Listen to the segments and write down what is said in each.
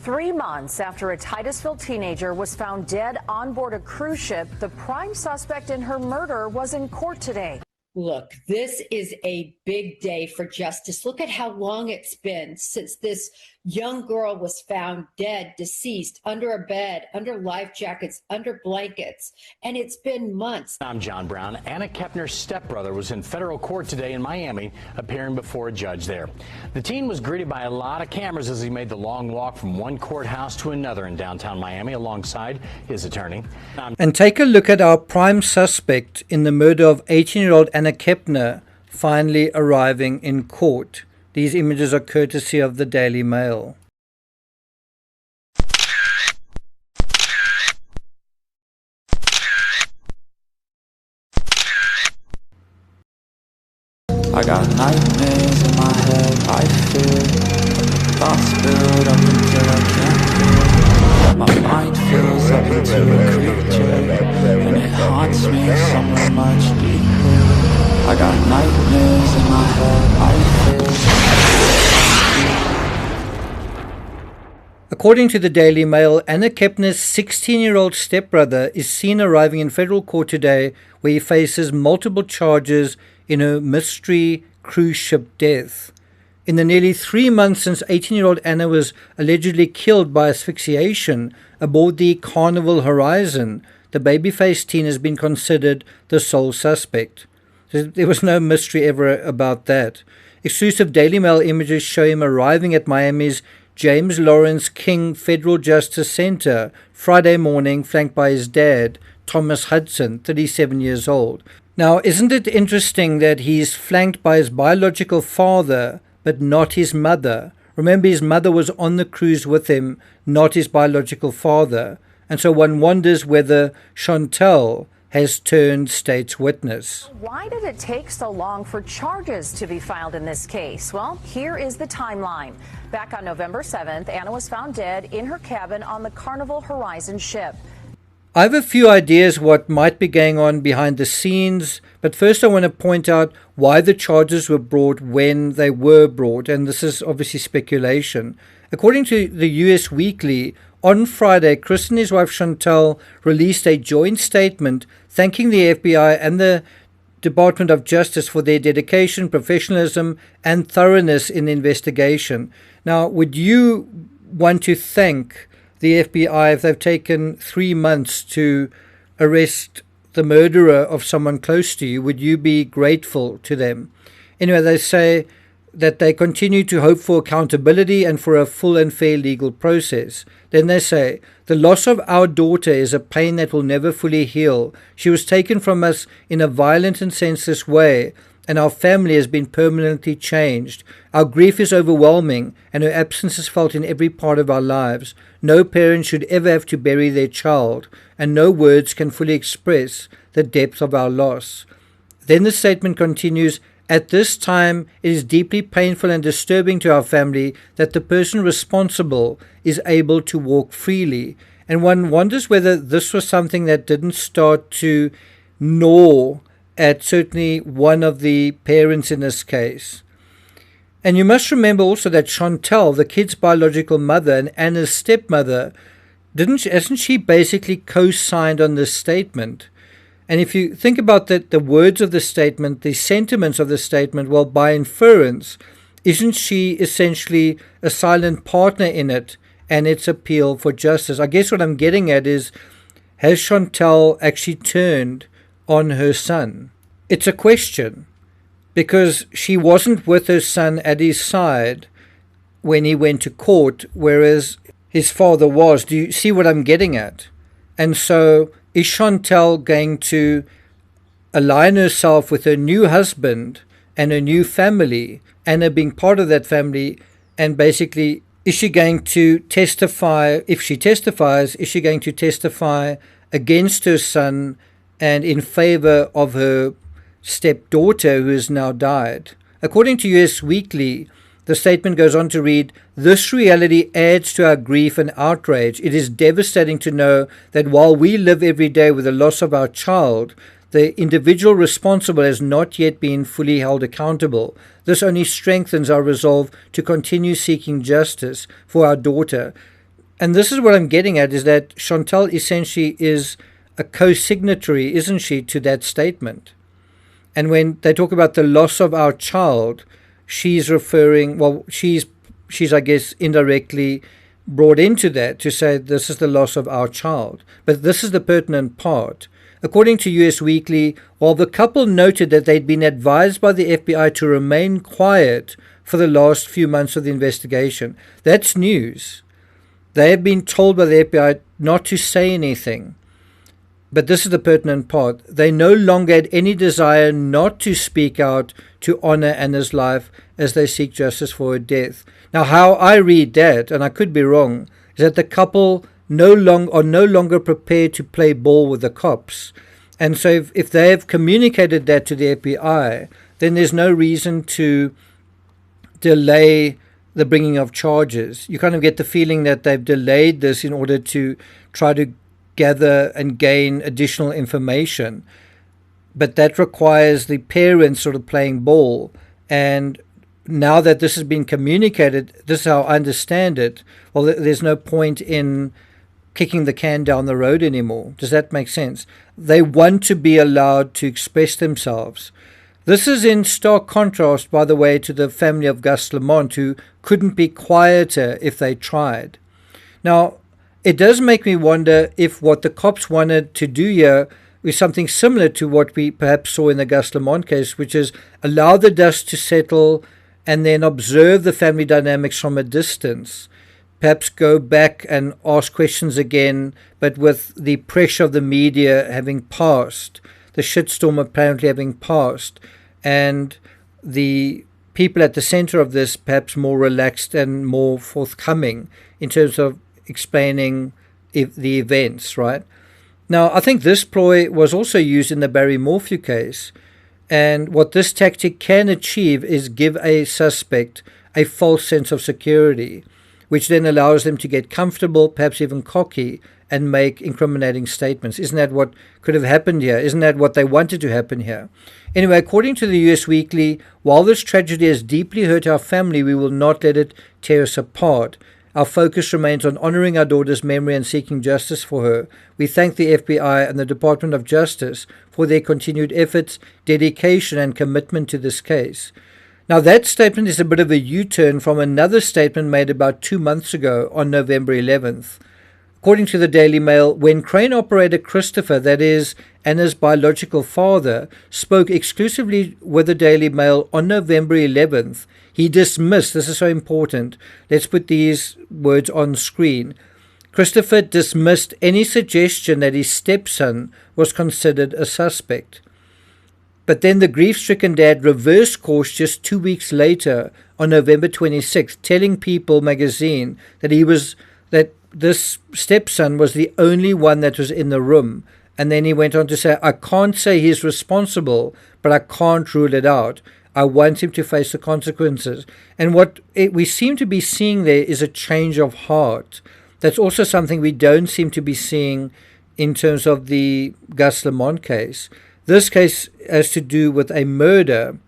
3 months after a Titusville teenager was found dead on board a cruise ship, the prime suspect in her murder was in court today. Look, this is a big day for justice. Look at how long it's been since this young girl was found dead, deceased, under a bed, under life jackets, under blankets. And it's been months. I'm John Brown. Anna Kepner's stepbrother was in federal court today in Miami, appearing before a judge there. The teen was greeted by a lot of cameras as he made the long walk from one courthouse to another in downtown Miami alongside his attorney. And take a look at our prime suspect in the murder of 18-year-old Anna Kepner finally arriving in court. These images are courtesy of the Daily Mail. I got nightmares in my head, I fear thoughts build up until I can't feel. My mind fills up into a creature, and it haunts me somewhere much deeper. I got nightmares in my head, I fear. According to the Daily Mail, Anna Kepner's 16-year-old stepbrother is seen arriving in federal court today, where he faces multiple charges in a mystery cruise ship death. In the nearly 3 months since 18-year-old Anna was allegedly killed by asphyxiation aboard the Carnival Horizon, the baby-faced teen has been considered the sole suspect. There was no mystery ever about that. Exclusive Daily Mail images show him arriving at Miami's James Lawrence King Federal Justice Center Friday morning, flanked by his dad, Thomas Hudson, 37 years old. Now, isn't it interesting that he's flanked by his biological father, but not his mother? Remember, his mother was on the cruise with him, not his biological father. And so one wonders whether Chantel has turned state's witness. Why did it take so long for charges to be filed in this case? Well, here is the timeline. Back on November 7th, Anna was found dead in her cabin on the Carnival Horizon ship. I have a few ideas what might be going on behind the scenes, but first I want to point out why the charges were brought when they were brought, and this is obviously speculation. According to the US Weekly, on Friday, Chris and his wife Chantel released a joint statement thanking the FBI and the Department of Justice for their dedication, professionalism, and thoroughness in the investigation. Now, would you want to thank the FBI if they've taken 3 months to arrest the murderer of someone close to you? Would you be grateful to them? Anyway, they say that they continue to hope for accountability and for a full and fair legal process. Then they say, the loss of our daughter is a pain that will never fully heal. She was taken from us in a violent and senseless way, and our family has been permanently changed. Our grief is overwhelming, and her absence is felt in every part of our lives. No parent should ever have to bury their child, and no words can fully express the depth of our loss. Then the statement continues, at this time, it is deeply painful and disturbing to our family that the person responsible is able to walk freely. And one wonders whether this was something that didn't start to gnaw at certainly one of the parents in this case. And you must remember also that Chantel, the kid's biological mother and Anna's stepmother, hasn't she basically co-signed on this statement? And if you think about the words of the statement, the sentiments of the statement, well, by inference, isn't she essentially a silent partner in it and its appeal for justice? I guess what I'm getting at is, has Chantel actually turned on her son? It's a question, because she wasn't with her son at his side when he went to court, whereas his father was. Do you see what I'm getting at? And so is Chantel going to align herself with her new husband and her new family, and her being part of that family, and basically, is she going to testify? If she testifies, is she going to testify against her son and in favor of her stepdaughter who has now died? According to US Weekly, the statement goes on to read, this reality adds to our grief and outrage. It is devastating to know that while we live every day with the loss of our child, the individual responsible has not yet been fully held accountable. This only strengthens our resolve to continue seeking justice for our daughter. And this is what I'm getting at, is that Chantal essentially is a co-signatory, isn't she, to that statement? And when they talk about the loss of our child, she's referring, well, she's I guess, indirectly brought into that to say this is the loss of our child. But this is the pertinent part. According to US Weekly, while the couple noted that they'd been advised by the FBI to remain quiet for the last few months of the investigation, that's news. They have been told by the FBI not to say anything. But this is the pertinent part. They no longer had any desire not to speak out to honor Anna's life as they seek justice for her death. Now, how I read that, and I could be wrong, is that the couple are no longer prepared to play ball with the cops. And so if they have communicated that to the FBI, then there's no reason to delay the bringing of charges. You kind of get the feeling that they've delayed this in order to try to gather and gain additional information. But that requires the parents sort of playing ball. And now that this has been communicated, this is how I understand it, well, there's no point in kicking the can down the road anymore. Does that make sense? They want to be allowed to express themselves. This is in stark contrast, by the way, to the family of Gus Lamont, who couldn't be quieter if they tried. Now, it does make me wonder if what the cops wanted to do here is something similar to what we perhaps saw in the Gus Lamont case, which is allow the dust to settle and then observe the family dynamics from a distance. Perhaps go back and ask questions again, but with the pressure of the media having passed, the shitstorm apparently having passed, and the people at the center of this perhaps more relaxed and more forthcoming in terms of explaining the events, right? Now, I think this ploy was also used in the Barry Morphew case, and what this tactic can achieve is give a suspect a false sense of security, which then allows them to get comfortable, perhaps even cocky, and make incriminating statements. Isn't that what could have happened here? Isn't that what they wanted to happen here? Anyway, according to the US Weekly, while this tragedy has deeply hurt our family, we will not let it tear us apart. Our focus remains on honoring our daughter's memory and seeking justice for her. We thank the FBI and the Department of Justice for their continued efforts, dedication, and commitment to this case. Now, that statement is a bit of a U-turn from another statement made about 2 months ago on November 11th. According to the Daily Mail, when crane operator Christopher, that is Anna's biological father, spoke exclusively with the Daily Mail on November 11th, he dismissed, this is so important, let's put these words on screen, Christopher dismissed any suggestion that his stepson was considered a suspect. But then the grief-stricken dad reversed course just 2 weeks later on November 26th, telling People magazine that this stepson was the only one that was in the room. And then he went on to say, I can't say he's responsible, but I can't rule it out. I want him to face the consequences. And what we seem to be seeing there is a change of heart. That's also something we don't seem to be seeing in terms of the Gus Lamont case. This case has to do with a murder.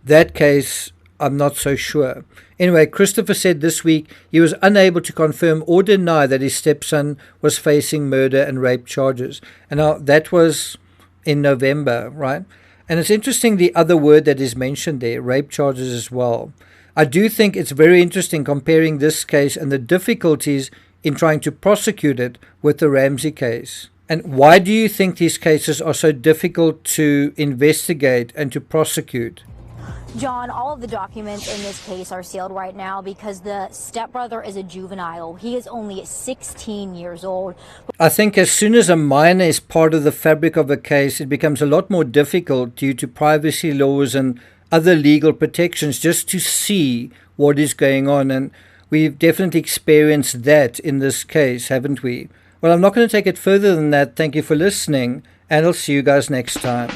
That case, I'm not so sure. Anyway, Christopher said this week he was unable to confirm or deny that his stepson was facing murder and rape charges. And now that was in November, right? And it's interesting the other word that is mentioned there, rape charges as well. I do think it's very interesting comparing this case and the difficulties in trying to prosecute it with the Ramsey case. And why do you think these cases are so difficult to investigate and to prosecute? John, all of the documents in this case are sealed right now because the stepbrother is a juvenile. He is only 16 years old. I think as soon as a minor is part of the fabric of a case, it becomes a lot more difficult due to privacy laws and other legal protections just to see what is going on. And we've definitely experienced that in this case, haven't we? Well, I'm not going to take it further than that. Thank you for listening, and I'll see you guys next time.